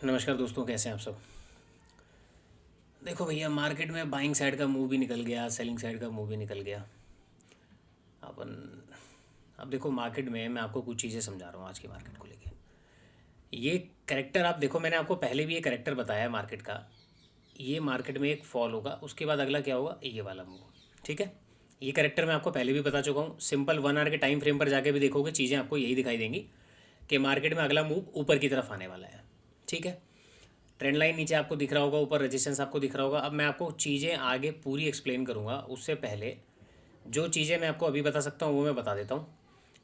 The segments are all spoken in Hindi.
नमस्कार दोस्तों, कैसे हैं आप सब। देखो भैया, मार्केट में बाइंग साइड का मूव भी निकल गया, सेलिंग साइड का मूव भी निकल गया। अपन अब देखो, मार्केट में मैं आपको कुछ चीज़ें समझा रहा हूँ आज की मार्केट को लेके। ये करेक्टर आप देखो, मैंने आपको पहले भी ये करेक्टर बताया है मार्केट का। ये मार्केट में एक फॉल होगा, उसके बाद अगला क्या होगा, ये वाला मूव। ठीक है, ये करेक्टर मैं आपको पहले भी बता चुका हूँ। सिंपल 1 आवर के टाइम फ्रेम पर जाके भी देखोगे, चीज़ें आपको यही दिखाई देंगी कि मार्केट में अगला मूव ऊपर की तरफ आने वाला है। ठीक है, ट्रेंड लाइन नीचे आपको दिख रहा होगा, ऊपर रेजिस्टेंस आपको दिख रहा होगा। अब मैं आपको चीज़ें आगे पूरी एक्सप्लेन करूँगा, उससे पहले जो चीज़ें मैं आपको अभी बता सकता हूँ वो मैं बता देता हूँ।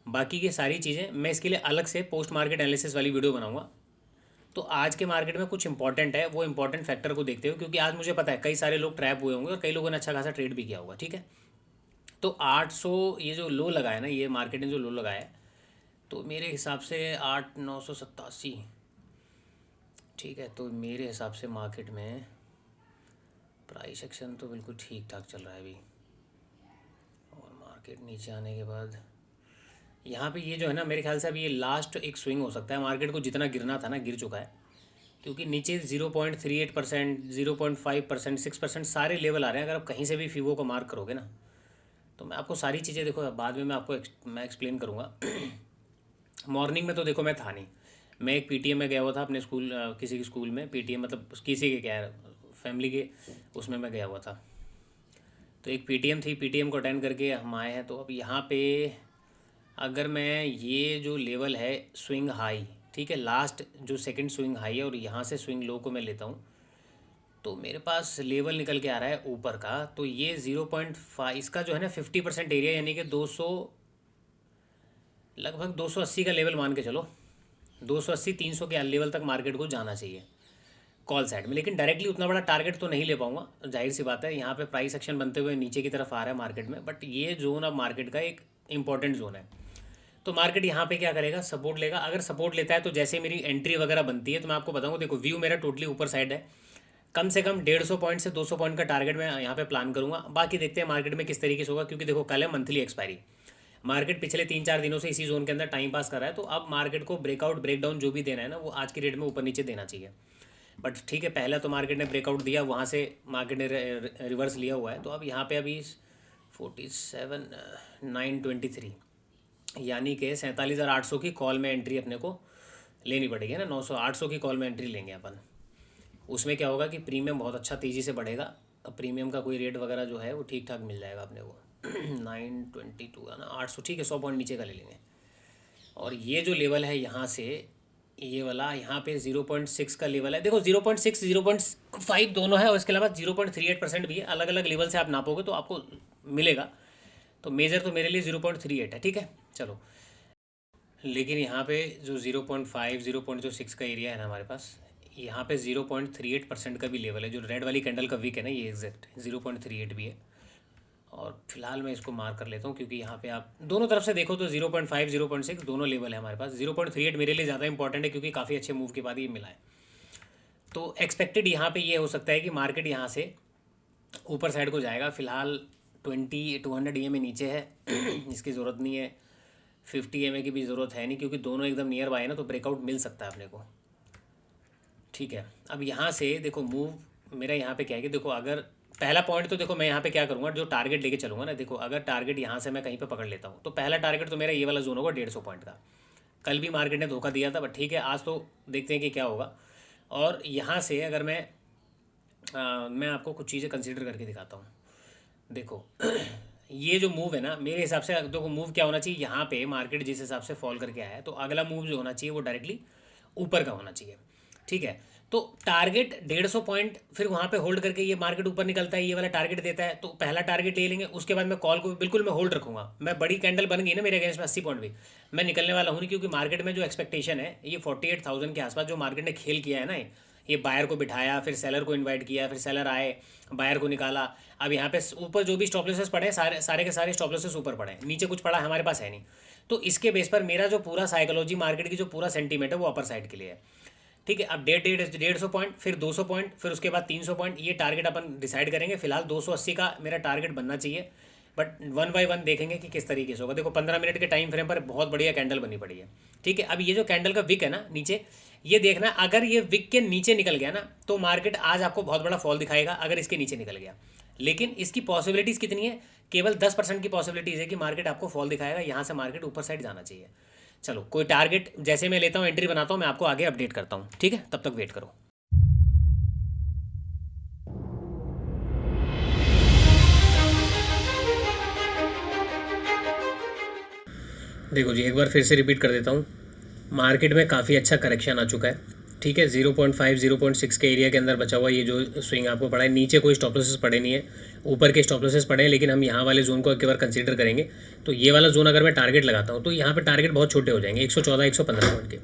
बाकी की सारी चीज़ें मैं इसके लिए अलग से पोस्ट मार्केट एनालिसिस वाली वीडियो बनाऊंगा। तो आज के मार्केट में कुछ इंपॉर्टेंट है, वो इंपॉर्टेंट फैक्टर को देखते हुए, क्योंकि आज मुझे पता है कई सारे लोग ट्रैप हुए होंगे और कई लोगों ने अच्छा खासा ट्रेड भी किया होगा। ठीक है, तो 800 ये जो लो लगाया ना, ये मार्केट ने जो लो लगाया है, तो मेरे हिसाब से 8,987। ठीक है, तो मेरे हिसाब से मार्केट में प्राइस एक्शन तो बिल्कुल ठीक ठाक चल रहा है अभी। और मार्केट नीचे आने के बाद यहाँ पे ये जो है ना, मेरे ख्याल से अभी ये लास्ट एक स्विंग हो सकता है। मार्केट को जितना गिरना था ना, गिर चुका है। क्योंकि नीचे 0.38%, 0.5%, 6% सारे लेवल आ रहे हैं। अगर आप कहीं से भी फीवो को मार्क करोगे ना, तो मैं आपको सारी चीज़ें देखो बाद में मैं आपको मैं एक्सप्लेन करूँगा। मॉर्निंग में तो देखो मैं था नहीं, मैं एक पीटीएम में गया हुआ था अपने स्कूल, किसी के स्कूल में पीटीएम, मतलब किसी के क्या है, फैमिली के, उसमें मैं गया हुआ था। तो एक पीटीएम थी, पीटीएम को अटेंड करके हम आए हैं। तो अब यहाँ पे अगर मैं ये जो लेवल है स्विंग हाई, ठीक है, लास्ट जो सेकंड स्विंग हाई है और यहाँ से स्विंग लो को मैं लेता हूँ, तो मेरे पास लेवल निकल के आ रहा है ऊपर का। तो ये 0.5 इसका जो है ना 50% एरिया, यानी कि 200, लगभग 280 का लेवल मान के चलो। 280 300 के लेवल तक मार्केट को जाना चाहिए कॉल साइड में। लेकिन डायरेक्टली उतना बड़ा टारगेट तो नहीं ले पाऊंगा, जाहिर सी बात है। यहाँ पे प्राइस एक्शन बनते हुए नीचे की तरफ आ रहा है मार्केट में, बट ये जोन अब मार्केट का एक इंपॉर्टेंट जोन है। तो मार्केट यहाँ पे क्या करेगा, सपोर्ट लेगा। अगर सपोर्ट लेता है तो जैसे मेरी एंट्री वगैरह बनती है तो मैं आपको बताऊँगा। देखो, व्यू मेरा टोटली ऊपर साइड है। कम से कम 150 पॉइंट से 200 पॉइंट का टारगेट मैं यहाँ पे प्लान करूँगा। बाकी देखते हैं मार्केट में किस तरीके से होगा, क्योंकि देखो कल है मंथली एक्सपायरी। मार्केट पिछले 3-4 दिनों से इसी जोन के अंदर टाइम पास कर रहा है। तो अब मार्केट को ब्रेकआउट ब्रेकडाउन जो भी देना है ना, वो आज की रेट में ऊपर नीचे देना चाहिए। बट ठीक है, पहले तो मार्केट ने ब्रेकआउट दिया, वहाँ से मार्केट ने रिवर्स लिया हुआ है। तो अब यहाँ पे अभी 47,923, यानी कि 47,800 की कॉल में एंट्री अपने को लेनी पड़ेगी ना। 900 800 की कॉल में एंट्री लेंगे अपन। उसमें क्या होगा कि प्रीमियम बहुत अच्छा तेज़ी से बढ़ेगा। अब प्रीमियम का कोई रेट वगैरह जो है वो ठीक ठाक मिल जाएगा अपने को। 922 है ना, 800, ठीक है, 100 पॉइंट नीचे का ले लेंगे। और ये जो लेवल है यहाँ से, ये वाला यहाँ पे 0.6 का लेवल है। देखो 0.6 0.5 दोनों है, और इसके अलावा 0.38% भी है। अलग अलग लेवल से आप नापोगे तो आपको मिलेगा। तो मेजर तो मेरे लिए 0.38 है। ठीक है, चलो। लेकिन यहाँ पे जो 0.5 0.6 का एरिया है ना हमारे पास, यहाँ पे 0.38% का भी लेवल है। जो रेड वाली कैंडल का विक है ना, ये एग्जैक्ट 0.38 भी है। और फिलहाल मैं इसको मार्क कर लेता हूँ, क्योंकि यहाँ पे आप दोनों तरफ से देखो तो 0.5 0.6 दोनों लेवल है हमारे पास। 0.38 मेरे लिए ज़्यादा इंपॉर्टेंट है, क्योंकि काफ़ी अच्छे मूव के बाद ये मिला है। तो एक्सपेक्टेड यहाँ पे ये हो सकता है कि मार्केट यहाँ से ऊपर साइड को जाएगा। फिलहाल 200 EMA नीचे है। इसकी ज़रूरत नहीं है। 50 EMA की भी ज़रूरत है नहीं, क्योंकि दोनों एकदम नियर बाय है ना, तो ब्रेकआउट मिल सकता है अपने को। ठीक है, अब यहाँ से देखो मूव मेरा यहाँ पे क्या है कि देखो, अगर पहला पॉइंट तो देखो मैं यहाँ पे क्या करूँगा, जो टारगेट लेके चलूँगा ना। देखो, अगर टारगेट यहाँ से मैं कहीं पे पकड़ लेता हूँ, तो पहला टारगेट तो मेरा ये वाला जोन होगा 150 पॉइंट का। कल भी मार्केट ने धोखा दिया था, बट ठीक है, आज तो देखते हैं कि क्या होगा। और यहाँ से अगर मैं आपको कुछ चीज़ें कंसिडर करके दिखाता हूँ। देखो, ये जो मूव है ना, मेरे हिसाब से देखो मूव क्या होना चाहिए। यहाँ पे मार्केट जिस हिसाब से फॉल करके आया है, तो अगला मूव जो होना चाहिए वो डायरेक्टली ऊपर का होना चाहिए। ठीक है, तो टारगेट 150 पॉइंट, फिर वहाँ पे होल्ड करके ये मार्केट ऊपर निकलता है, ये वाला टारगेट देता है, तो पहला टारगेट ले लेंगे। उसके बाद मैं कॉल को बिल्कुल मैं होल्ड रखूंगा। मैं बड़ी कैंडल बन गई ना मेरे अगेंस्ट में 80 पॉइंट भी, मैं निकलने वाला हूँ नहीं। क्योंकि मार्केट में जो एक्सपेक्टेशन है, ये 48,000 के आसपास जो मार्केट ने खेल किया है ना, ये बायर को बिठाया, फिर सेलर को इनवाइट किया, फिर सेलर आए, बायर को निकाला। अब यहाँ पे ऊपर जो भी स्टॉप लॉसेस पड़े हैं, सारे के सारे स्टॉप लॉसेस ऊपर पड़े हैं, नीचे कुछ पड़ा हमारे पास है नहीं। तो इसके बेस पर मेरा जो पूरा साइकोलॉजी मार्केट की जो पूरा सेंटीमेंट है वो अपर साइड के लिए है। ठीक है, अब 150 पॉइंट, फिर 200 पॉइंट, फिर उसके बाद 300 पॉइंट, ये टारगेट अपन डिसाइड करेंगे। फिलहाल 280 का मेरा टारगेट बनना चाहिए। बट वन बाय वन देखेंगे कि किस तरीके से होगा। देखो 15 मिनट के टाइम फ्रेम पर बहुत बढ़िया कैंडल बनी पड़ी है। ठीक है, अब ये जो कैंडल का विक है ना नीचे, ये देखना अगर ये विक के नीचे निकल गया ना तो मार्केट आज आपको बहुत बड़ा फॉल दिखाएगा, अगर इसके नीचे निकल गया। लेकिन इसकी पॉसिबिलिटीज़ कितनी है, केवल 10% की पॉसिबिलिटीज़ है कि मार्केट आपको फॉल दिखाएगा, यहाँ से मार्केट ऊपर साइड जाना चाहिए। चलो कोई टारगेट जैसे मैं लेता हूँ, एंट्री बनाता हूँ, मैं आपको आगे अपडेट करता हूँ। ठीक है, तब तक वेट करो। देखो जी, एक बार फिर से रिपीट कर देता हूँ। मार्केट में काफ़ी अच्छा करेक्शन आ चुका है। ठीक है, 0.5 0.6 के एरिया के अंदर बचा हुआ ये जो स्विंग आपको पड़ा है। नीचे कोई स्टॉप लॉसेस पड़े नहीं है, ऊपर के स्टॉप लॉसेस पड़े हैं, लेकिन हम यहाँ वाले जोन को एक बार कंसीडर करेंगे। तो ये वाला जोन अगर मैं टारगेट लगाता हूँ तो यहाँ पे टारगेट बहुत छोटे हो जाएंगे, 114 115 पॉइंट के।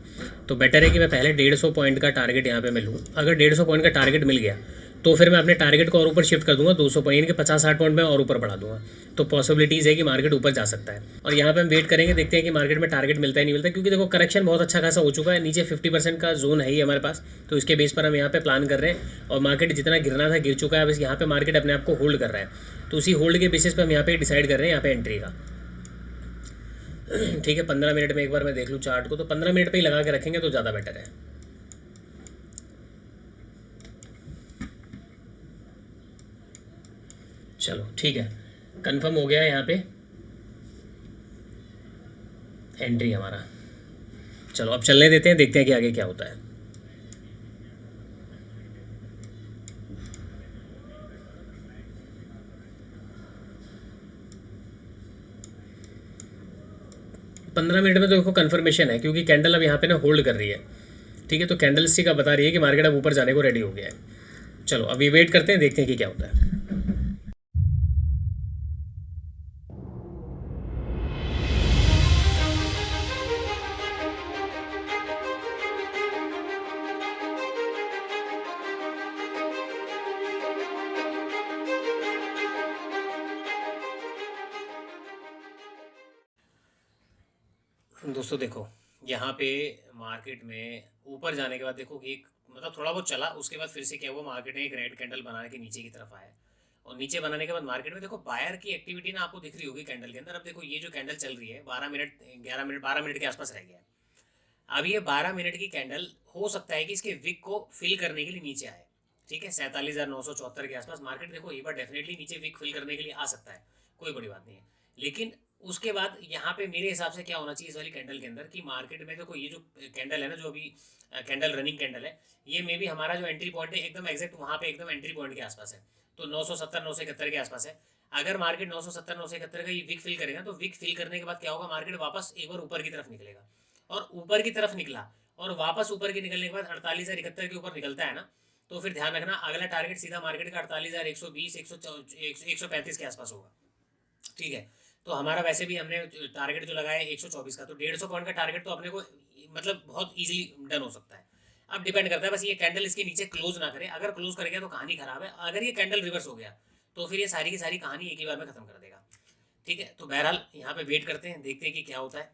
तो बेटर है कि मैं पहले 150 पॉइंट का टारगेट यहाँ पे मैं लूँ। अगर 150 पॉइंट का टारगेट मिल गया तो फिर मैं अपने टारगेट को और ऊपर शिफ्ट कर दूंगा, 200 पॉइंट के 50-60 पॉइंट में और ऊपर बढ़ा दूंगा। तो पॉसिबिलिटीज़ है कि मार्केट ऊपर जा सकता है। और यहाँ पे हम वेट करेंगे, देखते हैं कि मार्केट में टारगेट मिलता है नहीं मिलता, क्योंकि देखो करेक्शन बहुत अच्छा खासा हो चुका है। नीचे 50% का जोन है ही हमारे पास, तो इसके बेस पर हम यहाँ पे प्लान कर रहे हैं। और मार्केट जितना गिरना था गिर चुका है, बस यहाँ पे मार्केट अपने आप को होल्ड कर रहा है। तो उसी होल्ड के बेसिस पर हम यहाँ पे डिसाइड कर रहे हैं यहाँ पे एंट्री का। ठीक है, 15 मिनट में एक बार मैं देख लूँ चार्ट को, तो 15 मिनट पे ही लगा के रखेंगे तो ज़्यादा बेटर है। चलो ठीक है, कंफर्म हो गया है यहाँ पे एंट्री हमारा। चलो अब चलने देते हैं, देखते हैं कि आगे क्या होता है। पंद्रह मिनट में तो देखो कन्फर्मेशन है, क्योंकि कैंडल अब यहाँ पे ना होल्ड कर रही है। ठीक है, तो कैंडल स्टिक का बता रही है कि मार्केट अब ऊपर जाने को रेडी हो गया है। चलो अभी वेट करते हैं, देखते हैं कि क्या होता है। दोस्तों देखो, यहाँ पे मार्केट में ऊपर जाने के बाद देखो कि एक मतलब थोड़ा बहुत चला, उसके बाद फिर से क्या हुआ, मार्केट ने एक रेड कैंडल बना के नीचे की तरफ आया। और नीचे बनाने के बाद मार्केट में देखो बायर की एक्टिविटी ना आपको दिख रही होगी कैंडल के अंदर। अब देखो ये जो कैंडल चल रही है 12 मिनट 11 मिनट 12 मिनट के आसपास रह गया है। अब ये 12 मिनट की कैंडल हो सकता है कि इसके विक को फिल करने के लिए नीचे आए। ठीक है, 47,974 के आसपास मार्केट देखो एक बार डेफिनेटली नीचे विक फिल करने के लिए आ सकता है, कोई बड़ी बात नहीं है। लेकिन उसके बाद यहाँ पे मेरे हिसाब से क्या होना चाहिए इस वाली कैंडल के अंदर, कि मार्केट में देखो ये जो कैंडल है ना, जो अभी कैंडल रनिंग कैंडल है, ये मे भी हमारा जो एंट्री पॉइंट है एकदम एग्जैक्ट वहाँ पे एकदम एंट्री पॉइंट के आसपास है। तो 970 971 के आसपास है। अगर मार्केट 970 971 का ये विक फिल करेगा तो विक फिल करने के बाद क्या होगा, मार्केट वापस एक बार ऊपर की तरफ निकलेगा। और ऊपर की तरफ निकला और वापस ऊपर के निकलने के बाद 48,071 के ऊपर निकलता है ना, तो फिर ध्यान रखना अगला टारगेट सीधा मार्केट का 48,120 135 के आसपास होगा। ठीक है, तो हमारा वैसे भी हमने टारगेट जो लगाया है 124 का, तो 150 पॉइंट का टारगेट तो अपने को मतलब बहुत इजीली डन हो सकता है। अब डिपेंड करता है बस ये कैंडल इसके नीचे क्लोज ना करे। अगर क्लोज कर गया तो कहानी खराब है, अगर ये कैंडल रिवर्स हो गया तो फिर ये सारी की सारी कहानी एक ही बार में खत्म कर देगा। ठीक है, तो बहरहाल यहाँ पे वेट करते हैं, देखते हैं कि क्या होता है।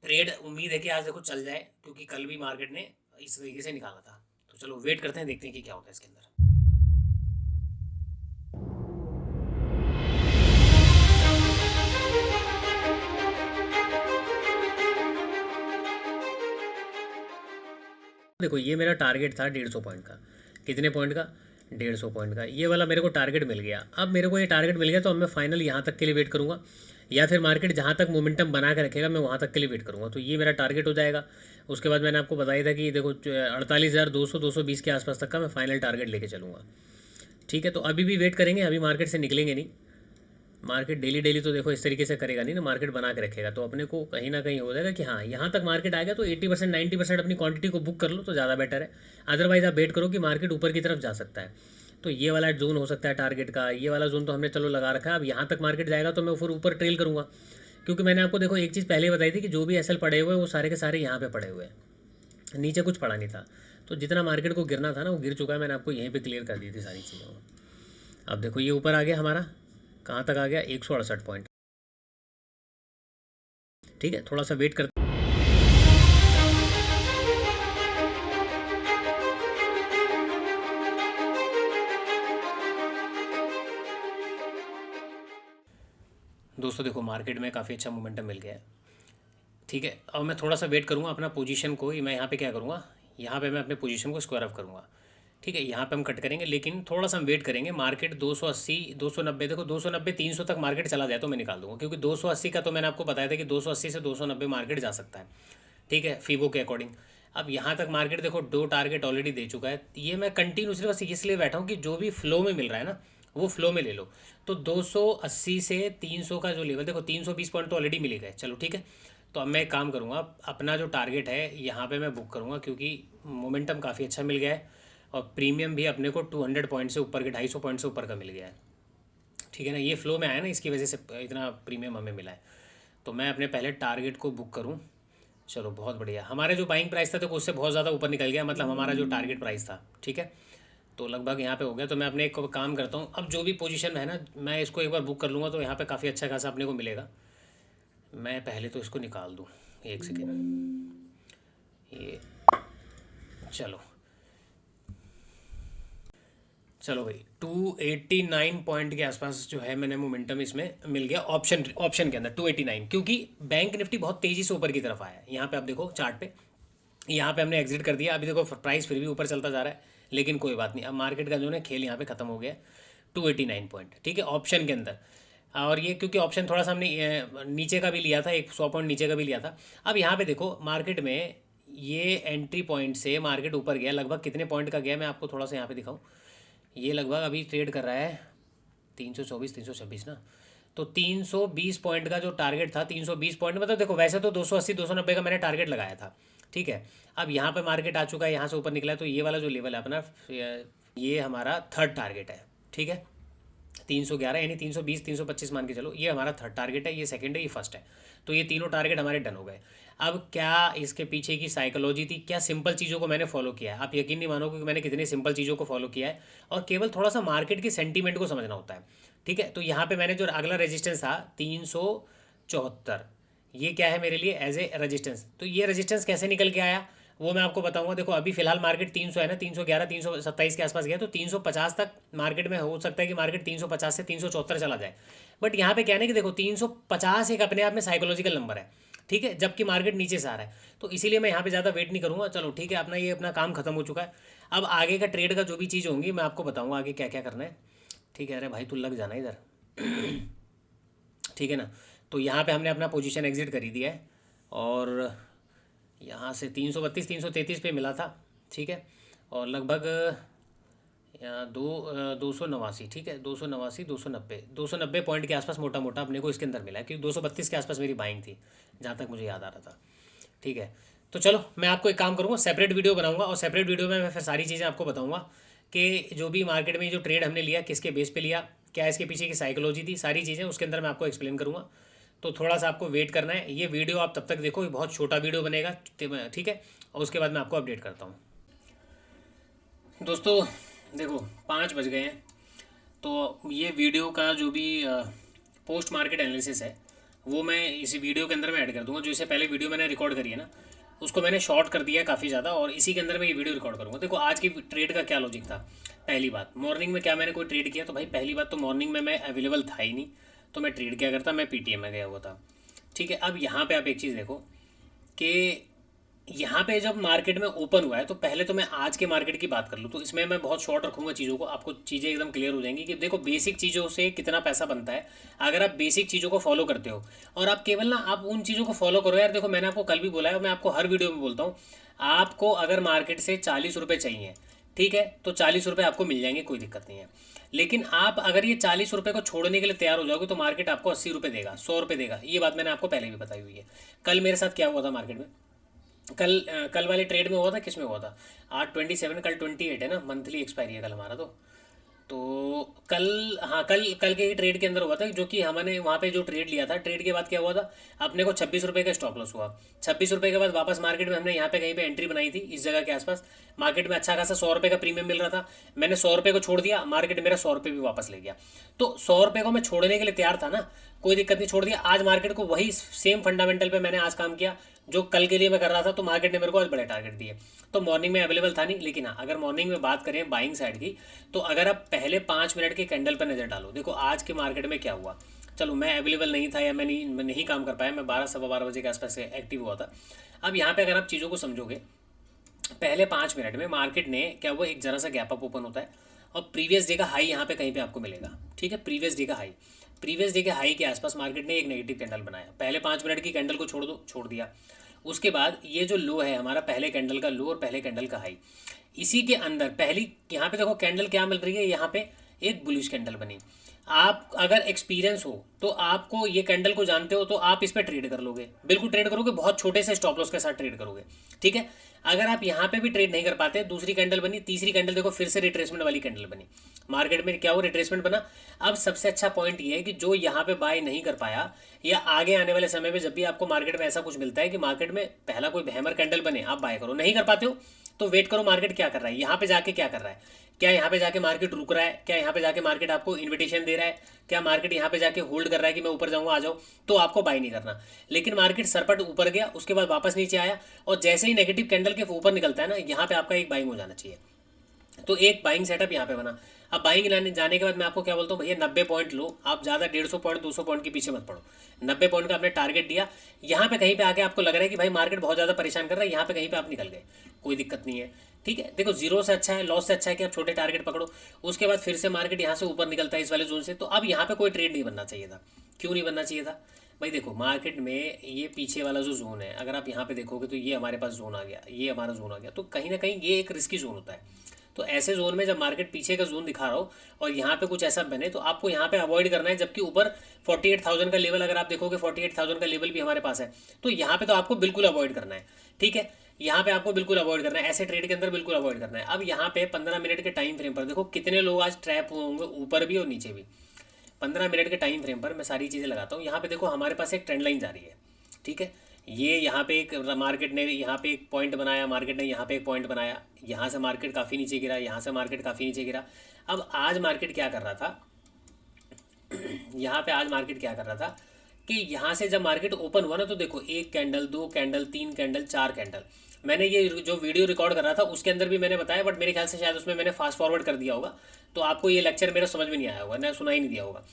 ट्रेड उम्मीद है कि आज देखो चल जाए, क्योंकि कल भी मार्केट ने इस तरीके से निकाला था। तो चलो वेट करते हैं, देखते हैं कि क्या होता है इसके अंदर। देखो ये मेरा टारगेट था 150 पॉइंट का। कितने पॉइंट का? 150 पॉइंट का। ये वाला मेरे को टारगेट मिल गया। अब मेरे को ये टारगेट मिल गया तो अब मैं फाइनल यहाँ तक के लिए वेट करूँगा, या फिर मार्केट जहाँ तक मोमेंटम बना के रखेगा मैं वहाँ तक के लिए वेट करूँगा। तो ये मेरा टारगेट हो जाएगा। उसके बाद मैंने आपको बताया था कि देखो 48,200 220 के आसपास तक का मैं फाइनल टारगेट लेके चलूँगा। ठीक है, तो अभी भी वेट करेंगे, अभी मार्केट से निकलेंगे नहीं। मार्केट डेली डेली तो देखो इस तरीके से करेगा नहीं ना, मार्केट बना के रखेगा। तो अपने को कहीं ना कहीं हो जाएगा कि हाँ यहाँ तक मार्केट आ गया तो 80% 90% अपनी क्वांटिटी को बुक कर लो तो ज़्यादा बेटर है। अदरवाइज आप वेट करो कि मार्केट ऊपर की तरफ जा सकता है। तो ये वाला जोन हो सकता है टारगेट का, ये वाला जोन तो हमने चलो लगा रखा है। अब यहाँ तक मार्केट जाएगा तो मैं फिर ऊपर ट्रेल करूँगा, क्योंकि मैंने आपको देखो एक चीज़ पहले बताई थी कि जो भी एसएल पड़े हुए हैं वो सारे के सारे यहाँ पे पड़े हुए हैं, नीचे कुछ पड़ा नहीं था। तो जितना मार्केट को गिरना था ना वो गिर चुका है, मैंने आपको यहीं पे क्लियर कर दी थी सारी चीज़ों को। अब देखो ये ऊपर आ गया हमारा, कहाँ तक आ गया, 168 पॉइंट। ठीक है, थोड़ा सा वेट कर। दोस्तों देखो मार्केट में काफ़ी अच्छा मोमेंटम मिल गया है। ठीक है, अब मैं थोड़ा सा वेट करूँगा अपना पोजीशन को, मैं यहाँ पे क्या करूँगा, यहाँ पे मैं अपने पोजीशन को स्क्वायर ऑफ करूँगा। ठीक है, यहाँ पे हम कट करेंगे, लेकिन थोड़ा सा हम वेट करेंगे। मार्केट 280 290, देखो 290 300 तक मार्केट चला जाए तो मैं निकाल दूंगा, क्योंकि 280 का तो मैंने आपको बताया था कि 280 से 290 मार्केट जा सकता है। ठीक है, फीबो के अकॉर्डिंग। अब यहाँ तक मार्केट देखो 2 टारगेट ऑलरेडी दे चुका है। ये मैं कंटिन्यूसली बस इसलिए बैठा हूँ कि जो भी फ्लो में मिल रहा है ना वो फ्लो में ले लो। तो 280 से 300 का जो लेवल, देखो 320 पॉइंट तो ऑलरेडी मिल गए। चलो ठीक है, तो अब मैं एक काम करूँगा, अपना जो टारगेट है यहाँ पे मैं बुक करूँगा, क्योंकि मोमेंटम काफ़ी अच्छा मिल गया है और प्रीमियम भी अपने को 200 पॉइंट से ऊपर के 250 पॉइंट से ऊपर का मिल गया है। ठीक है ना, ये फ्लो में आया ना, इसकी वजह से इतना प्रीमियम हमें मिला है। तो मैं अपने पहले टारगेट को बुक करूँ। चलो बहुत बढ़िया, हमारे जो बाइंग प्राइस था तो उससे बहुत ज़्यादा ऊपर निकल गया, मतलब हमारा जो टारगेट प्राइस था। ठीक है, तो लगभग यहाँ पे हो गया। तो मैं अपने एक काम करता हूँ, अब जो भी पोजीशन है ना मैं इसको एक बार बुक कर लूँगा, तो यहाँ पे काफ़ी अच्छा खासा अपने को मिलेगा। मैं पहले तो इसको निकाल दूँ, एक सेकेंड। ये चलो चलो भाई, 289 पॉइंट के आसपास जो है मैंने मोमेंटम इसमें मिल गया ऑप्शन ऑप्शन के अंदर 289, क्योंकि बैंक निफ्टी बहुत तेज़ी से ऊपर की तरफ आया है। यहाँ पे आप देखो चार्ट पे, यहाँ पे हमने एग्जिट कर दिया। अभी देखो प्राइस फिर भी ऊपर चलता जा रहा है, लेकिन कोई बात नहीं, अब मार्केट का जो है खेल यहाँ पे ख़त्म हो गया 289 पॉइंट। ठीक है, ऑप्शन के अंदर। और ये क्योंकि ऑप्शन थोड़ा सा हमने नीचे का भी लिया था, एक 100 पॉइंट नीचे का भी लिया था। अब यहाँ पे देखो मार्केट में ये एंट्री पॉइंट से मार्केट ऊपर गया, लगभग कितने पॉइंट का गया मैं आपको थोड़ा सा यहाँ पे दिखाऊँ। ये लगभग अभी ट्रेड कर रहा है 324 326 ना, तो 320 पॉइंट का जो टारगेट था, 320 पॉइंट मतलब देखो वैसे तो 280 290 का मैंने टारगेट लगाया था। ठीक है, अब यहाँ पे मार्केट आ चुका है, यहाँ से ऊपर निकला है, तो ये वाला जो लेवल है अपना, ये हमारा थर्ड टारगेट है। ठीक है, 311 यानी 320 325 मान के चलो, ये हमारा थर्ड टारगेट है, ये सेकंड है, ये फर्स्ट है। तो ये तीनों टारगेट हमारे डन हो गए। अब क्या इसके पीछे की साइकोलॉजी थी, क्या सिंपल चीज़ों को मैंने फॉलो किया है, आप यकीन नहीं मानोगे कि मैंने कितनी सिंपल चीज़ों को फॉलो किया है, और केवल थोड़ा सा मार्केट की सेंटीमेंट को समझना होता है। ठीक है, तो यहाँ पे मैंने जो अगला रेजिस्टेंस था 374, ये क्या है मेरे लिए एज ए रेजिस्टेंस। तो ये रेजिस्टेंस कैसे निकल के आया वो मैं आपको बताऊंगा। देखो अभी फिलहाल मार्केट 300 है ना, 311 327 के आसपास गया, तो 350 तक मार्केट में हो सकता है कि मार्केट 350 से 374 चला जाए। बट यहाँ पे क्या है ना कि देखो 350 एक अपने आप में साइकोलॉजिकल नंबर है। ठीक है, जबकि मार्केट नीचे से आ रहा है, तो इसीलिए मैं यहाँ पे ज़्यादा वेट नहीं करूँगा। चलो ठीक है, अपना ये अपना काम खत्म हो चुका है। अब आगे का ट्रेड का जो भी चीज़ होंगी मैं आपको बताऊँगा आगे क्या क्या करना है। ठीक है, अरे भाई तू लग जाना इधर। ठीक है ना, तो यहाँ पे हमने अपना पोजीशन एग्जिट कर ही दिया है, और यहाँ से 332 333 पे मिला था। ठीक है, और लगभग यहाँ 289, ठीक है 289 290 पॉइंट के आसपास मोटा मोटा अपने को इसके अंदर मिला है, क्योंकि 232 के आसपास मेरी बाइंग थी जहाँ तक मुझे याद आ रहा था। ठीक है, तो चलो मैं आपको एक काम करूँगा, सेपरेट वीडियो बनाऊँगा, और सेपरेट वीडियो में मैं फिर सारी चीज़ें आपको बताऊँगा कि जो भी मार्केट में जो ट्रेड हमने लिया किसके बेस पे लिया, क्या इसके पीछे की साइकोलॉजी थी, सारी चीज़ें उसके अंदर मैं आपको एक्सप्लेन करूँगा। तो थोड़ा सा आपको वेट करना है, ये वीडियो आप तब तक देखो, ये बहुत छोटा वीडियो बनेगा। ठीक है, और उसके बाद मैं आपको अपडेट करता हूँ। दोस्तों देखो 5 बज गए हैं, तो ये वीडियो का जो भी पोस्ट मार्केट एनालिसिस है वो मैं इसी वीडियो के अंदर में ऐड कर दूंगा। जो इससे पहले वीडियो मैंने रिकॉर्ड करी है ना, उसको मैंने शॉर्ट कर दिया है काफ़ी ज़्यादा, और इसी के अंदर मैं ये वीडियो रिकॉर्ड करूँगा। देखो आज की ट्रेड का क्या लॉजिक था। पहली बात, मॉर्निंग में क्या मैंने कोई ट्रेड किया, तो भाई पहली बात तो मॉर्निंग में मैं अवेलेबल था ही नहीं, तो मैं ट्रेड क्या करता, मैं पीटीएम में गया हुआ था। ठीक है, अब यहाँ पे आप एक चीज़ देखो कि यहाँ पे जब मार्केट में ओपन हुआ है, तो पहले तो मैं आज के मार्केट की बात कर लूँ, तो इसमें मैं बहुत शॉर्ट रखूँगा चीज़ों को, आपको चीज़ें एकदम क्लियर हो जाएंगी कि देखो बेसिक चीज़ों से कितना पैसा बनता है अगर आप बेसिक चीज़ों को फॉलो करते हो। और आप केवल ना आप उन चीज़ों को फॉलो करो यार। देखो मैंने आपको कल भी बोला है और मैं आपको हर वीडियो में बोलता हूँ, आपको अगर मार्केट से 40 रुपये चाहिए, ठीक है, तो 40 रुपये आपको मिल जाएंगे, कोई दिक्कत नहीं है। लेकिन आप अगर ये 40 रुपये को छोड़ने के लिए तैयार हो जाओगे तो मार्केट आपको 80 रुपये देगा, 100 रुपये देगा। ये बात मैंने आपको पहले भी बताई हुई है। कल मेरे साथ क्या हुआ था मार्केट में, कल वाले ट्रेड में हुआ था, किस में हुआ था, आज 27 कल 28 है ना, मंथली एक्सपायरी है कल हमारा। तो कल, हाँ कल कल के ही ट्रेड के अंदर हुआ था, जो कि हमने वहाँ पे जो ट्रेड लिया था, ट्रेड के बाद क्या हुआ था, अपने को 26 रुपये का स्टॉप लॉस हुआ। 26 रुपये के बाद वापस मार्केट में हमने यहाँ पे कहीं पे एंट्री बनाई थी, इस जगह के आसपास। मार्केट में अच्छा खासा 100 रुपये का प्रीमियम मिल रहा था, मैंने 100 रुपये को छोड़ दिया, मार्केट मेरा 100 रुपये भी वापस ले गया। तो 100 रुपये को मैं छोड़ने के लिए तैयार था ना, कोई दिक्कत नहीं, छोड़ दिया। आज मार्केट को वही सेम फंडामेंटल पे मैंने आज काम किया जो कल के लिए मैं कर रहा था, तो मार्केट ने मेरे को आज बड़े टारगेट दिए। तो मॉर्निंग में अवेलेबल था नहीं, लेकिन हाँ अगर मॉर्निंग में बात करें बाइंग साइड की, तो अगर आप पहले 5 मिनट के कैंडल पर नज़र डालो, देखो आज के मार्केट में क्या हुआ। चलो मैं अवेलेबल नहीं था या मैं नहीं काम कर पाया, मैं 12 सवा 12 बजे के आसपास से एक्टिव हुआ था। अब यहाँ पे अगर आप चीज़ों को समझोगे, पहले 5 मिनट में मार्केट ने क्या हुआ, एक जरा सा गैप अप ओपन होता है और प्रीवियस डे का हाई यहाँ पे कहीं पे आपको मिलेगा। ठीक है, प्रीवियस डे के हाई के आसपास मार्केट ने एक नेगेटिव कैंडल बनाया। पहले 5 मिनट की कैंडल को छोड़ दिया। उसके बाद ये जो लो है हमारा, पहले कैंडल का लो और पहले कैंडल का हाई, इसी के अंदर पहली यहाँ पे देखो कैंडल क्या मिल रही है, यहाँ पे एक बुलिश कैंडल बनी। आप अगर एक्सपीरियंस हो तो आपको ये कैंडल को जानते हो तो आप इस पर ट्रेड कर लोगे, बिल्कुल ट्रेड करोगे, बहुत छोटे से स्टॉप लॉस के साथ ट्रेड करोगे। ठीक है, अगर आप यहाँ पे भी ट्रेड नहीं कर पाते, दूसरी कैंडल बनी, तीसरी कैंडल देखो फिर से रिट्रेसमेंट वाली कैंडल बनी, मार्केट में क्या हो, रिट्रेसमेंट बना। अब सबसे अच्छा पॉइंट ये है कि जो यहाँ पे बाय नहीं कर पाया, या आगे आने वाले समय में जब भी आपको मार्केट में ऐसा कुछ मिलता है कि मार्केट में पहला कोई हैमर कैंडल बने, आप बाय करो। नहीं कर पाते हो तो वेट करो मार्केट क्या कर रहा है, यहाँ पे जाके क्या कर रहा है, क्या यहाँ पे जाके मार्केट रुक रहा है, क्या यहाँ पे जाके मार्केट आपको इन्विटेशन दे रहा है, क्या मार्केट यहाँ पे जाके होल्ड कर रहा है कि मैं ऊपर जाऊँगा आ जाओ, तो आपको बाय नहीं करना। लेकिन मार्केट सरपट ऊपर गया, उसके बाद वापस नीचे आया और जैसे ही नेगेटिव कैंडल के ऊपर निकलता है ना, यहाँ पे आपका एक बाइंग हो जाना चाहिए। तो एक बाइंग सेटअप यहाँ पे बना। अब बाइंग लाने जाने के बाद मैं आपको क्या बोलता हूँ, भैया 90 पॉइंट लो, आप ज़्यादा 150 पॉइंट 200 पॉइंट के पीछे मत पड़ो। 90 पॉइंट का आपने टारगेट दिया, यहाँ पे कहीं पे आके आपको लग रहा है कि भाई मार्केट बहुत ज़्यादा परेशान कर रहा है, यहाँ पे कहीं पे आप निकल गए, कोई दिक्कत नहीं है। ठीक है, देखो जीरो से अच्छा है, लॉस से अच्छा है कि आप छोटे टारगेट पकड़ो। उसके बाद फिर से मार्केट यहाँ से ऊपर निकलता है इस वाले जोन से, तो अब यहाँ पे कोई ट्रेड नहीं बनना चाहिए था। क्यों नहीं बनना चाहिए था भाई, देखो मार्केट में ये पीछे वाला जो जोन है, अगर आप यहाँ पे देखोगे तो ये हमारे पास जोन आ गया, ये हमारा जोन आ गया, तो कहीं ना कहीं ये एक रिस्की जोन होता है। तो ऐसे जोन में जब मार्केट पीछे का जोन दिखा रहा हो और यहाँ पे कुछ ऐसा बने, तो आपको यहाँ पे अवॉइड करना है। जबकि ऊपर 48,000 का लेवल, अगर आप देखोगे 48,000 का लेवल भी हमारे पास है, तो यहाँ पे तो आपको बिल्कुल अवॉइड करना है। ठीक है, यहाँ पे आपको बिल्कुल अवॉइड करना है, ऐसे ट्रेड के अंदर बिल्कुल अवॉइड करना है। अब यहाँ पे 15 मिनट के टाइम फ्रेम पर देखो कितने लोग आज ट्रैप हुए होंगे, ऊपर भी और नीचे भी। 15 मिनट के टाइम फ्रेम पर मैं सारी चीज़ें लगाता हूँ। यहाँ पे देखो हमारे पास एक ट्रेंड लाइन जा रही है। ठीक है, ये यहाँ पे एक मार्केट ने यहाँ पे एक पॉइंट बनाया, मार्केट ने यहाँ पे एक पॉइंट बनाया, यहाँ से मार्केट काफ़ी नीचे गिरा, यहाँ से मार्केट काफ़ी नीचे गिरा। अब आज मार्केट क्या कर रहा था, यहाँ पे आज मार्केट क्या कर रहा था कि यहाँ से जब मार्केट ओपन हुआ ना, तो देखो एक कैंडल, दो कैंडल, तीन कैंडल, चार कैंडल। मैंने ये जो वीडियो रिकॉर्ड कर रहा था उसके अंदर भी मैंने बताया, बट मेरे ख्याल से शायद उसमें मैंने फास्ट फॉरवर्ड कर दिया होगा, तो आपको ये लेक्चर मेरा समझ में नहीं आया होगा, ना सुना ही नहीं दिया होगा।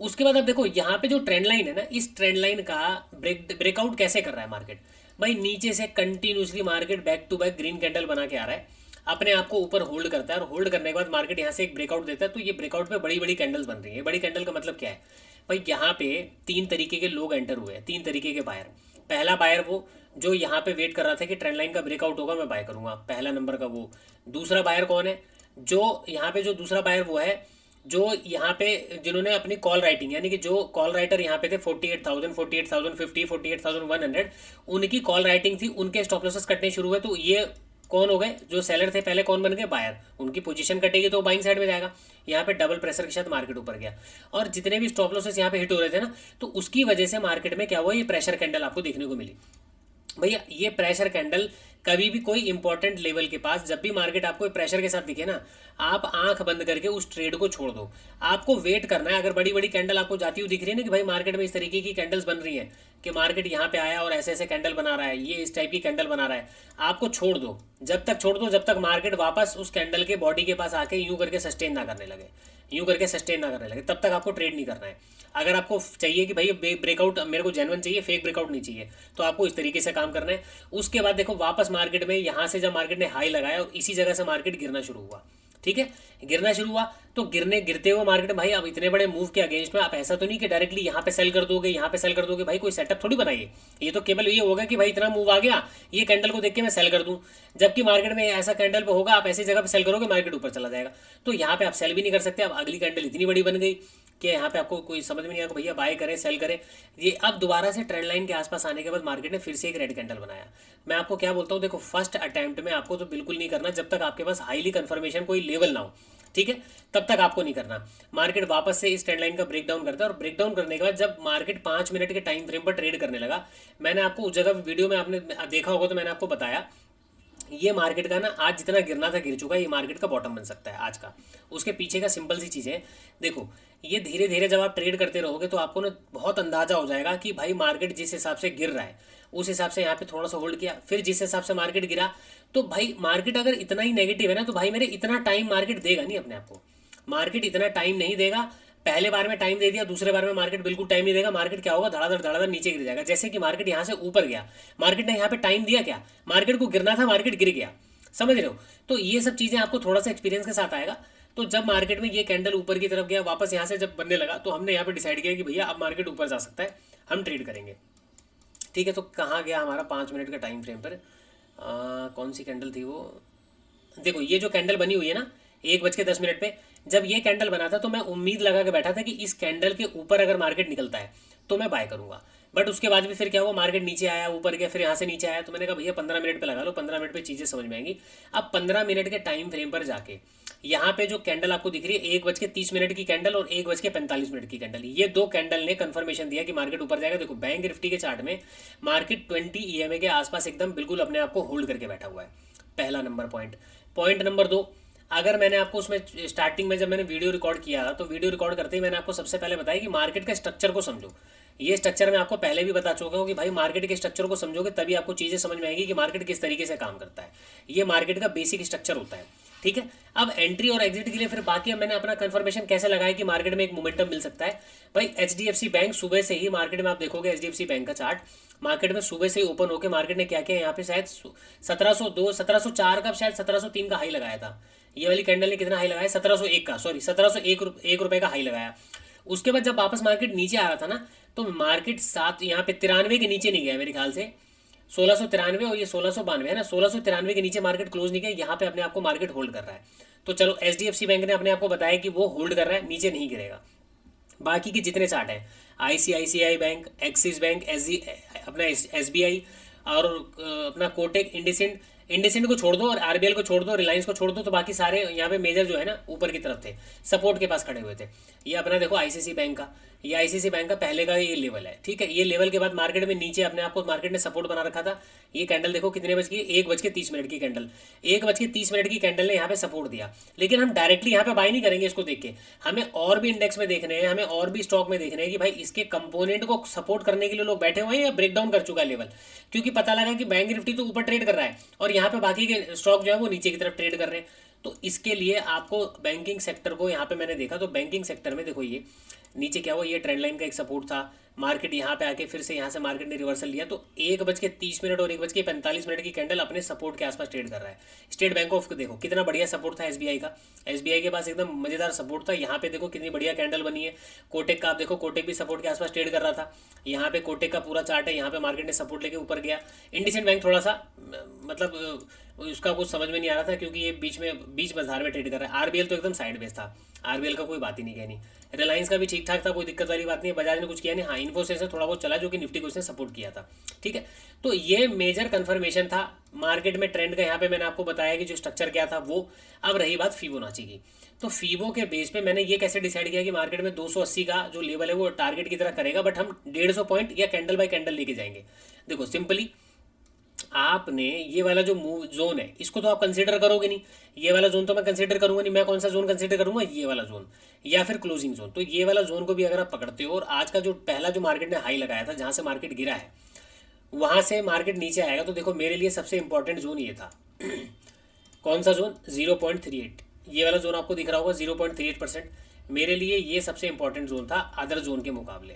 उसके बाद अब देखो यहाँ पे जो ट्रेंड लाइन है ना, इस ट्रेंड लाइन का ब्रेकआउट कैसे कर रहा है मार्केट। भाई नीचे से continuously market back to back green candle बना के आ रहा है, अपने आप को ऊपर होल्ड करता है, और होल्ड करने के बाद मार्केट यहाँ से एक ब्रेकआउट देता है। तो ये ब्रेकआउट पे बड़ी बड़ी कैंडल्स बन रही है। बड़ी कैंडल का मतलब क्या है भाई, यहाँ पे तीन तरीके के लोग एंटर हुए हैं, तीन तरीके के बायर। पहला बायर वो जो यहाँ पे वेट कर रहा था कि ट्रेंड लाइन का ब्रेकआउट होगा मैं बाय करूंगा, पहला नंबर का वो। दूसरा बायर कौन है, जो यहाँ पे जो दूसरा बायर वो है जो यहाँ पे जिन्होंने अपनी कॉल राइटिंग, यानी कि जो कॉल राइटर यहाँ पे थे 48,000, 48,050, 48,100, उनकी कॉल राइटिंग थी, उनके स्टॉप लॉसेस कटने शुरू हुए। तो ये कौन हो गए, जो सेलर थे पहले कौन बन गए, बायर। उनकी पोजीशन कटेगी तो बाइंग साइड में जाएगा। यहाँ पे डबल प्रेशर के साथ मार्केट ऊपर गया, और जितने भी स्टॉप लॉसेस यहाँ पे हिट हो रहे थे ना, तो उसकी वजह से मार्केट में क्या हुआ, ये प्रेशर कैंडल आपको देखने को मिली। भैया ये प्रेशर कैंडल कभी भी कोई इंपॉर्टेंट लेवल के पास जब भी मार्केट आपको प्रेशर के साथ दिखे ना, आप आंख बंद करके उस ट्रेड को छोड़ दो। आपको वेट करना है। अगर बड़ी बड़ी कैंडल आपको जाती हुई दिख रही है ना कि भाई मार्केट में इस तरीके की कैंडल्स बन रही हैं कि मार्केट यहाँ पे आया और ऐसे ऐसे कैंडल बना रहा है, ये इस टाइप की कैंडल बना रहा है, आपको छोड़ दो। जब तक छोड़ दो जब तक मार्केट वापस उस कैंडल के बॉडी के पास आके यूं करके सस्टेन ना करने लगे, यूं करके सस्टेन ना करने लगे, तब तक आपको ट्रेड नहीं करना है। अगर आपको चाहिए कि भाई ब्रेकआउट मेरे को जेन्युइन चाहिए, फेक ब्रेकआउट नहीं चाहिए, तो आपको इस तरीके से काम करना है। उसके बाद देखो वापस मार्केट में यहाँ से जब मार्केट ने हाई लगाया और इसी जगह से मार्केट गिरना शुरू हुआ। ठीक है, गिरना शुरू हुआ तो गिरते हुए मार्केट में भाई अब इतने बड़े मूव के अगेंस्ट में आप ऐसा तो नहीं कि डायरेक्टली यहाँ पे सेल कर दोगे, यहाँ पे सेल कर दोगे। भाई कोई सेटअप थोड़ी बनाइए, ये तो केवल ये होगा कि भाई इतना मूव आ गया, ये कैंडल को देख के मैं सेल कर दूं। जबकि मार्केट में ऐसा कैंडल पे होगा, आप ऐसी जगह पे सेल करोगे मार्केट ऊपर चला जाएगा। तो यहाँ पे आप सेल भी नहीं कर सकते। अब अगली कैंडल इतनी बड़ी बन गई कि यहाँ पे आपको कोई समझ में नहीं आया भैया बाय करें सेल करें। ये अब दोबारा से ट्रेंड लाइन के आसपास आने के बाद मार्केट ने फिर से एक रेड कैंडल बनाया। मैं आपको क्या बोलता हूँ, देखो फर्स्ट अटेम्प्ट में आपको तो बिल्कुल नहीं करना जब तक आपके पास हाईली कंफर्मेशन कोई लेवल ना हो। ठीक है, तब तक आपको नहीं करना। मार्केट वापस से इस ट्रेंड लाइन का ब्रेक डाउन करता है, और ब्रेक डाउन करने के बाद जब मार्केट 5 मिनट के टाइम फ्रेम पर ट्रेड करने लगा, मैंने आपको उस जगह वीडियो में आपने देखा होगा तो मैंने आपको बताया ये मार्केट का ना आज जितना गिरना था गिर चुका है, ये मार्केट का बॉटम बन सकता है आज का। उसके पीछे का सिंपल सी चीज़ है, देखो ये धीरे धीरे जब आप ट्रेड करते रहोगे तो आपको ना बहुत अंदाजा हो जाएगा कि भाई मार्केट जिस हिसाब से गिर रहा है उस हिसाब से यहाँ पे थोड़ा सा होल्ड किया, फिर जिस हिसाब से मार्केट गिरा, तो भाई मार्केट अगर इतना ही नेगेटिव है ना, तो भाई मेरे इतना टाइम मार्केट देगा नहीं अपने आप को, मार्केट इतना टाइम नहीं देगा। पहले बार में टाइम दे दिया, दूसरे बार में मार्केट बिल्कुल टाइम नहीं देगा, मार्केट क्या होगा, धड़ाधड़ धड़ाधड़ नीचे गिर जाएगा। जैसे कि मार्केट यहाँ से ऊपर गया, मार्केट ने यहाँ पे टाइम दिया क्या, मार्केट को गिरना था, मार्केट गिर गया। समझ रहे हो? तो ये सब चीज़ें आपको थोड़ा सा एक्सपीरियंस के साथ आएगा। तो जब मार्केट में ये कैंडल ऊपर की तरफ गया, वापस यहाँ से जब बनने लगा, तो हमने यहाँ पे डिसाइड किया कि भैया अब मार्केट ऊपर जा सकता है, हम ट्रेड करेंगे। ठीक है, तो कहाँ गया हमारा 5 मिनट का टाइम फ्रेम पर, कौन सी कैंडल थी वो, देखो ये जो कैंडल बनी हुई है ना 1:10 पे, जब ये कैंडल बना था तो मैं उम्मीद लगा के बैठा था कि इस कैंडल के ऊपर अगर मार्केट निकलता है तो मैं बाय करूंगा। बट उसके बाद भी फिर क्या हुआ, मार्केट नीचे आया, ऊपर गया, फिर यहाँ से नीचे आया, तो मैंने कहा भैया 15 मिनट पे लगा लो, 15 मिनट पे चीज़ें समझ में आएंगी। अब 15 मिनट के टाइम फ्रेम पर जाके यहाँ पे जो कैंडल आपको दिख रही है 1:30 की कैंडल और 1:45 की कैंडल, ये दो कैंडल ने कंफर्मेशन दिया कि मार्केट ऊपर जाएगा। देखो बैंक निफ्टी के चार्ट में मार्केट 20 EMA के आसपास एकदम बिल्कुल अपने आप को होल्ड करके बैठा हुआ है। पहला नंबर पॉइंट। पॉइंट नंबर 2, अगर मैंने आपको उसमें स्टार्टिंग में जब मैंने वीडियो रिकॉर्ड किया था, तो वीडियो रिकॉर्ड करते ही मैंने आपको सबसे पहले बताया कि मार्केट के स्ट्रक्चर को समझो। ये स्ट्रक्चर मैं आपको पहले भी बता चुका हूँ कि भाई मार्केट के स्ट्रक्चर को समझोगे तभी आपको चीज़ें समझ में आएगी कि मार्केट किस तरीके से काम करता है। ये मार्केट का बेसिक स्ट्रक्चर होता है। ठीक है, अब एंट्री और एग्जिट के लिए फिर बाकी मैंने अपना कंफर्मेशन कैसे लगाया कि मार्केट में एक मोमेंटम मिल सकता है। भाई HDFC बैंक सुबह से ही मार्केट में आप देखोगे, HDFC बैंक का चार्ट मार्केट में सुबह से ही ओपन होकर मार्केट ने क्या किया, यहाँ पे शायद 1702 1704 का, शायद 1703 का हाई लगाया था। ये वाली कैंडल ने कितना हाई लगाया, 1701 का, सॉरी 1701 रुपए का हाई लगाया। उसके बाद जब वापस मार्केट नीचे आ रहा था ना, तो मार्केट 7 यहाँ पे 93 के नीचे नहीं गया मेरे ख्याल से, 1693 और ये 1692 है ना, 1693 के नीचे मार्केट क्लोज नहीं किया, यहाँ पे अपने आप को मार्केट होल्ड कर रहा है। तो चलो HDFC बैंक ने अपने आप को बताया कि वो होल्ड कर रहा है, नीचे नहीं गिरेगा। बाकी के जितने चार्ट हैं, ICICI बैंक, एक्सिस बैंक, अपना SBI और अपना कोटेक, इंडिसेंट, इंडिसेंट को छोड़ दो और RBL को छोड़ दो, रिलायंस को छोड़ दो, तो बाकी सारे यहाँ पे मेजर जो है ना ऊपर की तरफ थे, सपोर्ट के पास खड़े हुए थे। ये अपना देखो ICICI बैंक का, ये ICICI बैंक का पहले का ये लेवल है। ठीक है, ये लेवल के बाद मार्केट में नीचे अपने आप को मार्केट ने सपोर्ट बना रखा था। ये कैंडल देखो कितने बज की, 1:30 की कैंडल, 1:30 की कैंडल ने यहाँ पे सपोर्ट दिया। लेकिन हम डायरेक्टली यहाँ पे बाय नहीं करेंगे इसको देख के, हमें और भी इंडेक्स में देखने हैं, हमें और भी स्टॉक में देखने हैं कि भाई इसके कंपोनेंट को सपोर्ट करने के लिए लोग बैठे हुए हैं या ब्रेक डाउन कर चुका है लेवल। क्योंकि पता लगा कि बैंक निफ्टी तो ऊपर ट्रेड कर रहा है और यहाँ पे बाकी के स्टॉक जो है वो नीचे की तरफ ट्रेड कर रहे हैं। तो इसके लिए आपको बैंकिंग सेक्टर को यहाँ पे मैंने देखा, तो बैंकिंग सेक्टर में देखो ये नीचे क्या हुआ, ये ट्रेंड लाइन का एक सपोर्ट था, मार्केट यहाँ पे आके फिर से यहाँ से मार्केट ने रिवर्सल लिया। तो 1:30 और 1:45 की कैंडल अपने सपोर्ट के आसपास ट्रेड कर रहा है। स्टेट बैंक ऑफ देखो कितना बढ़िया सपोर्ट था SBI का, SBI के पास एकदम मजेदार सपोर्ट था। यहाँ पे देखो कितनी बढ़िया कैंडल बनी है। कोटेक का आप देखो, कोटेक भी सपोर्ट के आसपास ट्रेड कर रहा था। यहाँ पे कोटेक का पूरा चार्ट है, यहाँ पे मार्केट ने सपोर्ट लेके ऊपर गया। इंडिसेंट बैंक थोड़ा सा मतलब उसका कुछ समझ में नहीं आ रहा था क्योंकि ये बीच बाजार में ट्रेड कर रहा है। RBL तो एकदम साइड बेस था, RBL का कोई बात ही नहीं कहनी। रिलायंस का भी ठीक ठाक था, कोई दिक्कत वाली बात नहीं है। बजाज ने कुछ किया नहीं, हाँ इन्फोसिस से थोड़ा बहुत चला जो कि निफ्टी को उसने सपोर्ट किया था। ठीक है, तो ये मेजर कंफर्मेशन था मार्केट में ट्रेंड का। यहाँ पे मैंने आपको बताया कि जो स्ट्रक्चर क्या था वो। अब रही बात फिबोनाची की, तो फीबो के बेस पे मैंने ये कैसे डिसाइड किया कि मार्केट में 280 का जो लेवल है वो टारगेट की तरह करेगा, बट हम 150 पॉइंट या कैंडल बाय कैंडल लेके जाएंगे। देखो सिंपली आपने ये वाला जो मूव जोन है इसको तो आप कंसीडर करोगे नहीं, ये वाला जोन तो मैं कंसीडर करूंगा नहीं। मैं कौन सा जोन कंसीडर करूंगा, ये वाला जोन या फिर क्लोजिंग जोन। तो ये वाला जोन को भी अगर आप पकड़ते हो, और आज का जो पहला जो मार्केट ने हाई लगाया था जहां से मार्केट गिरा है वहां से मार्केट नीचे आएगा, तो देखो मेरे लिए सबसे इंपॉर्टेंट जोन ये था कौन सा जोन, 0.38। ये वाला जोन आपको दिख रहा होगा 0.38%। मेरे लिए ये सबसे इंपॉर्टेंट जोन था अदर जोन के मुकाबले,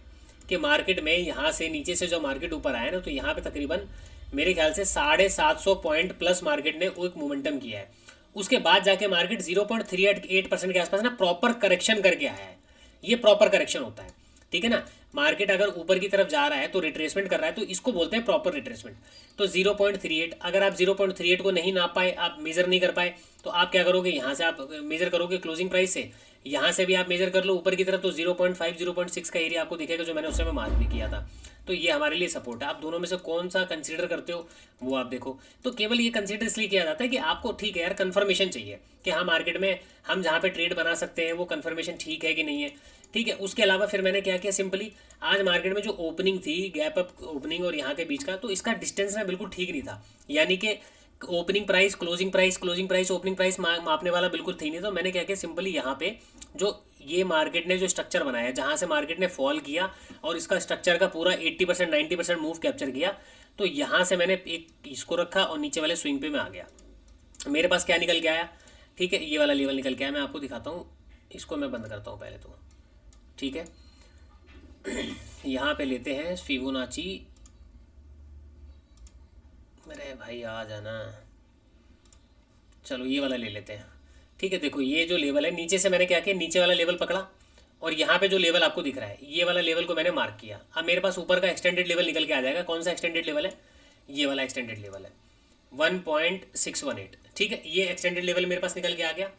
कि मार्केट में यहाँ से नीचे से जो मार्केट ऊपर आया ना, तो यहाँ पे तकरीबन मेरे ख्याल से 750 पॉइंट प्लस मार्केट ने एक मोमेंटम किया है। उसके बाद जाके मार्केट 0.38% के आसपास ना प्रॉपर करेक्शन करके आया है। ये प्रॉपर करेक्शन होता है, ठीक है ना। मार्केट अगर ऊपर की तरफ जा रहा है तो रिट्रेसमेंट कर रहा है, तो इसको बोलते हैं प्रॉपर रिट्रेसमेंट। तो 0.38, अगर आप 0.38 को नहीं नाप पाए, आप मेजर नहीं कर पाए, तो आप क्या करोगे, यहाँ से आप मेजर करोगे क्लोजिंग प्राइस से, यहाँ से भी आप मेजर कर लो ऊपर की तरफ, तो 0.5 0.6 का एरिया आपको दिखेगा जो मैंने उस समय मार्क भी किया था। तो ये हमारे लिए सपोर्ट है। आप दोनों में से कौन सा कंसीडर करते हो वो आप देखो। तो केवल ये कंसीडर इसलिए किया जाता है कि आपको ठीक है यार कंफर्मेशन चाहिए कि हाँ मार्केट में हम जहाँ पे ट्रेड बना सकते हैं वो कंफर्मेशन ठीक है कि नहीं है। ठीक है, उसके अलावा फिर मैंने क्या किया, सिंपली आज मार्केट में जो ओपनिंग थी, गैप अप ओपनिंग और यहाँ के बीच का, तो इसका डिस्टेंस ना बिल्कुल ठीक नहीं था। यानी कि opening price closing price, closing price opening price मापने वाला बिल्कुल थी नहीं। तो मैंने क्या किया, सिंपली यहाँ पे जो ये मार्केट ने जो स्ट्रक्चर बनाया, जहाँ से मार्केट ने फॉल किया और इसका स्ट्रक्चर का पूरा 80% 90% मूव कैप्चर किया, तो यहाँ से मैंने एक इसको रखा और नीचे वाले स्विंग पे मैं आ गया। मेरे पास क्या निकल के आया, ठीक है, ये वाला लेवल निकल के आया। मैं आपको दिखाता हूँ, इसको मैं बंद करता हूँ पहले तो। ठीक है। यहाँ पे लेते हैं फिबोनाची। मेरे भाई आ जाना, चलो ये वाला ले लेते हैं। ठीक है, देखो ये जो लेवल है, नीचे से मैंने क्या किया, नीचे वाला लेवल पकड़ा और यहाँ पे जो लेवल आपको दिख रहा है ये वाला लेवल को मैंने मार्क किया। अब मेरे पास ऊपर का एक्सटेंडेड लेवल निकल के आ जाएगा। कौन सा एक्सटेंडेड लेवल है? ये वाला एक्सटेंडेड लेवल है 1.618। ठीक है, ये एक्सटेंडेड लेवल मेरे पास निकल के आ गया।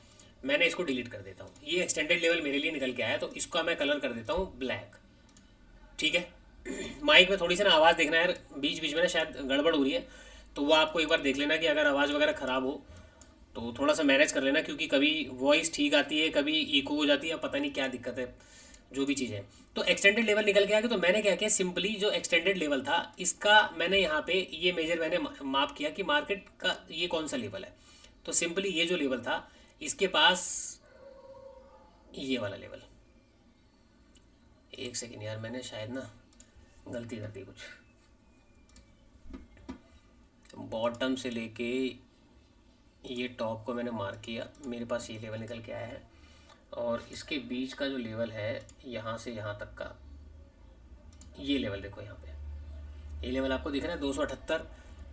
मैंने इसको डिलीट कर देता हूँ। ये एक्सटेंडेड लेवल मेरे लिए निकल के आया, तो इसका मैं कलर कर देता हूँ ब्लैक। ठीक है। माइक में थोड़ी सी ना आवाज़ देखना यार, बीच बीच में ना शायद गड़बड़ हो रही है, तो वो आपको एक बार देख लेना कि अगर आवाज़ वगैरह ख़राब हो तो थोड़ा सा मैनेज कर लेना, क्योंकि कभी वॉइस ठीक आती है, कभी इको हो जाती है, पता नहीं क्या दिक्कत है, जो भी चीज़ है। तो एक्सटेंडेड लेवल निकल के आ गया। तो मैंने क्या किया, सिंपली जो एक्सटेंडेड लेवल था इसका मैंने यहाँ पे ये मेजर मैंने माप किया कि मार्केट का ये कौन सा लेवल है। तो सिंपली ये जो लेवल था इसके पास, ये वाला लेवल, एक सेकेंड यार, मैंने शायद ना गलती कर दी कुछ। बॉटम से लेके ये टॉप को मैंने मार्क किया, मेरे पास ये लेवल निकल के आया है। और इसके बीच का जो लेवल है यहाँ से यहाँ तक का, ये लेवल देखो यहाँ पे, ये लेवल आपको दिख रहा है 278।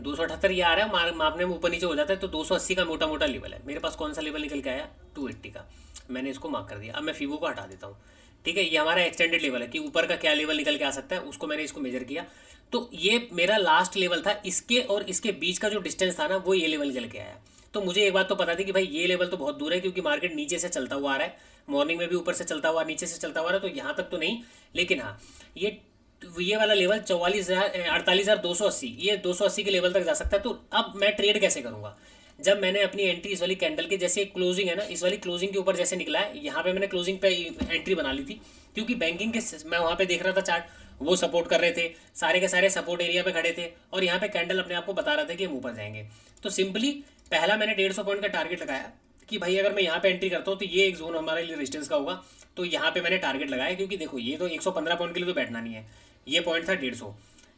278 ये आ रहा है, मापने में ऊपर नीचे हो जाता है, तो 280 का मोटा मोटा लेवल है। मेरे पास कौन सा लेवल निकल के आया? 280 का। मैंने इसको मार्क कर दिया। अब मैं फीबो को हटा देता हूँ। ठीक है, ये हमारा एक्सटेंडेड लेवल है कि ऊपर का क्या लेवल निकल के आ सकता है, उसको मैंने इसको मेजर किया। तो ये मेरा लास्ट लेवल था, इसके और इसके बीच का जो डिस्टेंस था ना वो ये लेवल निकल के आया। तो मुझे एक बात तो पता थी कि भाई ये लेवल तो बहुत दूर है, क्योंकि मार्केट नीचे से चलता हुआ आ रहा है, मॉर्निंग में भी ऊपर से चलता हुआ नीचे से चलता हुआ आ रहा है, तो यहाँ तक तो नहीं, लेकिन हाँ ये वाला लेवल 48,280, ये 280 के लेवल तक जा सकता है। तो अब मैं ट्रेड कैसे करूँगा? जब मैंने अपनी एंट्री इस वाली कैंडल के जैसे क्लोजिंग है ना, इस वाली क्लोजिंग के ऊपर जैसे निकला है, यहाँ पे मैंने क्लोजिंग पे एंट्री बना ली थी, क्योंकि बैंकिंग के मैं वहाँ पे देख रहा था चार्ट, वो सपोर्ट कर रहे थे, सारे के सारे सपोर्ट एरिया पे खड़े थे, और यहाँ पे कैंडल अपने आप को बता रहा था कि हम ऊपर जाएंगे। तो सिंपली पहला मैंने 150 पॉइंट का टारगेट लगाया कि भाई अगर मैं यहाँ पे एंट्री करता हूँ तो ये एक जोन हमारे लिए रेजिस्टेंस का होगा। तो यहाँ पे मैंने टारगेट लगाया, क्योंकि देखो ये तो 115 पॉइंट के लिए तो बैठना नहीं है, ये पॉइंट था 150।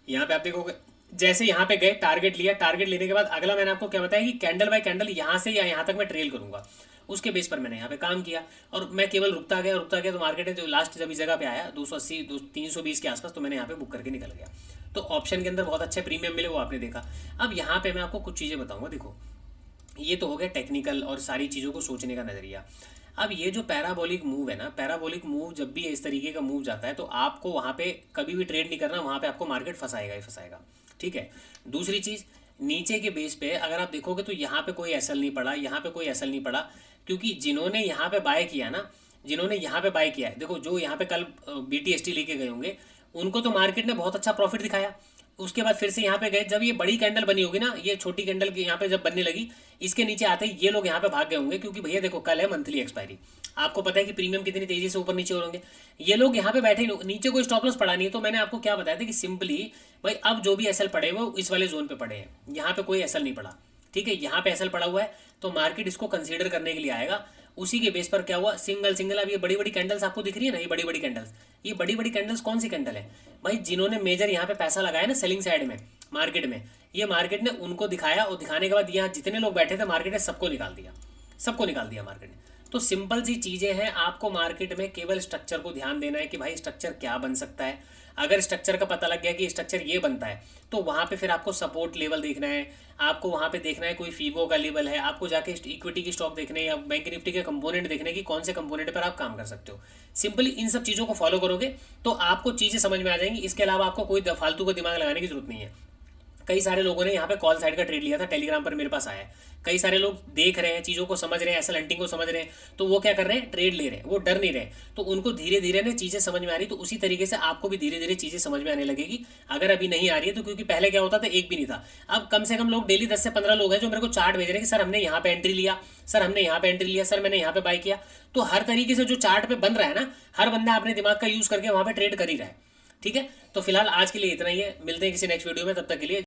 यहाँ पे आप देखोगे जैसे यहाँ पे गए, टारगेट लिया, टारगेट लेने के बाद अगला मैंने आपको क्या बताया कि कैंडल बाय कैंडल यहाँ से या यहाँ तक मैं ट्रेल करूंगा, उसके बेस पर मैंने यहाँ पे काम किया। और मैं केवल रुकता गया, तो मार्केट ने जो लास्ट जब इस जगह पे आया 280 320 के आसपास, तो मैंने यहाँ पे बुक करके निकल गया। तो ऑप्शन के अंदर बहुत अच्छे प्रीमियम मिले, वो आपने देखा। अब यहाँ पे मैं आपको कुछ चीज़ें बताऊँगा। देखो ये तो हो गया टेक्निकल और सारी चीज़ों को सोचने का नज़रिया। अब ये जो पैराबोलिक मूव है ना, पैराबोलिक मूव जब भी इस तरीके का मूव जाता है तो आपको वहाँ पे कभी भी ट्रेड नहीं करना, वहाँ पे आपको मार्केट फंसाएगा ही फंसाएगा। ठीक है। दूसरी चीज़, नीचे के बेस पे अगर आप देखोगे तो यहाँ पे कोई एसएल नहीं पड़ा, यहाँ पे कोई एसएल नहीं पड़ा, क्योंकि जिन्होंने यहाँ पे बाय किया ना, जिन्होंने यहाँ पे बाय किया है, देखो जो यहाँ पे कल BTST लेके गए होंगे, उनको तो मार्केट ने बहुत अच्छा प्रॉफिट दिखाया। उसके बाद फिर से यहाँ पे गए, जब ये बड़ी कैंडल बनी होगी ना, ये छोटी कैंडल की यहाँ पे जब बनने लगी, इसके नीचे आते ही ये लोग यहाँ पे भाग गए होंगे, क्योंकि भैया देखो कल है मंथली एक्सपायरी, आपको पता है कि प्रीमियम कितनी तेजी से ऊपर नीचे हो होंगे। ये लोग यहाँ पे बैठे, नीचे कोई स्टॉप लॉस पड़ा नहीं है। तो मैंने आपको क्या बताया था कि सिंपली भाई अब जो भी एसएल पड़े हुए इस वाले जोन पे पड़े हैं, यहाँ पे कोई एसएल नहीं पड़ा। ठीक है, यहाँ पे एसएल पड़ा हुआ है, तो मार्केट इसको कंसीडर करने के लिए आएगा। उसी के बेस पर क्या हुआ, सिंगल सिंगल, अब ये बड़ी बड़ी कैंडल्स आपको दिख रही है ना, ये बड़ी बड़ी कैंडल्स, ये बड़ी बड़ी कैंडल्स कौन सी कैंडल है भाई? जिन्होंने मेजर यहाँ पे पैसा लगाया ना सेलिंग साइड में मार्केट में, ये मार्केट ने उनको दिखाया, और दिखाने के बाद यहाँ जितने लोग बैठे थे मार्केट ने सबको निकाल दिया, सबको निकाल दिया मार्केट ने। तो सिंपल सी चीज़ें हैं, आपको मार्केट में केवल स्ट्रक्चर को ध्यान देना है कि भाई स्ट्रक्चर क्या बन सकता है। अगर स्ट्रक्चर का पता लग गया कि स्ट्रक्चर ये बनता है, तो वहाँ पे फिर आपको सपोर्ट लेवल देखना है, आपको वहाँ पे देखना है कोई फीबो का लेवल है, आपको जाके इक्विटी की स्टॉक देखने या बैंक निफ्टी के कंपोनेंट देखने की कौन से कंपोनेंट पर आप काम कर सकते हो। सिंपली इन सब चीज़ों को फॉलो करोगे तो आपको चीज़ें समझ में आ जाएंगी। इसके अलावा आपको कोई फालतू का दिमाग लगाने की जरूरत नहीं है। कई सारे लोगों ने यहाँ पे कॉल साइड का ट्रेड लिया था, टेलीग्राम पर मेरे पास आया है। कई सारे लोग देख रहे हैं, चीज़ों को समझ रहे हैं, एसएल हंटिंग को समझ रहे हैं, तो वो क्या कर रहे हैं, ट्रेड ले रहे हैं, वो डर नहीं रहे, तो उनको धीरे धीरे ना चीज़ें समझ में आ रही। तो उसी तरीके से आपको भी धीरे धीरे चीज़ें समझ में आने लगेगी। अगर अभी नहीं आ रही है तो क्योंकि पहले क्या होता था, एक भी नहीं था। अब कम से कम लोग डेली 10 से 15 लोग हैं जो मेरे को चार्ट भेज रहे हैं कि सर हमने यहाँ पे एंट्री लिया, सर हमने यहाँ पे एंट्री लिया, सर मैंने यहाँ पे बाय किया। तो हर तरीके से जो चार्ट पे बन रहा है ना, हर बंदा अपने दिमाग का यूज़ करके वहाँ पे ट्रेड कर ही रहा है। ठीक है, तो फिलहाल आज के लिए इतना ही है, मिलते हैं किसी नेक्स्ट वीडियो में, तब तक के लिए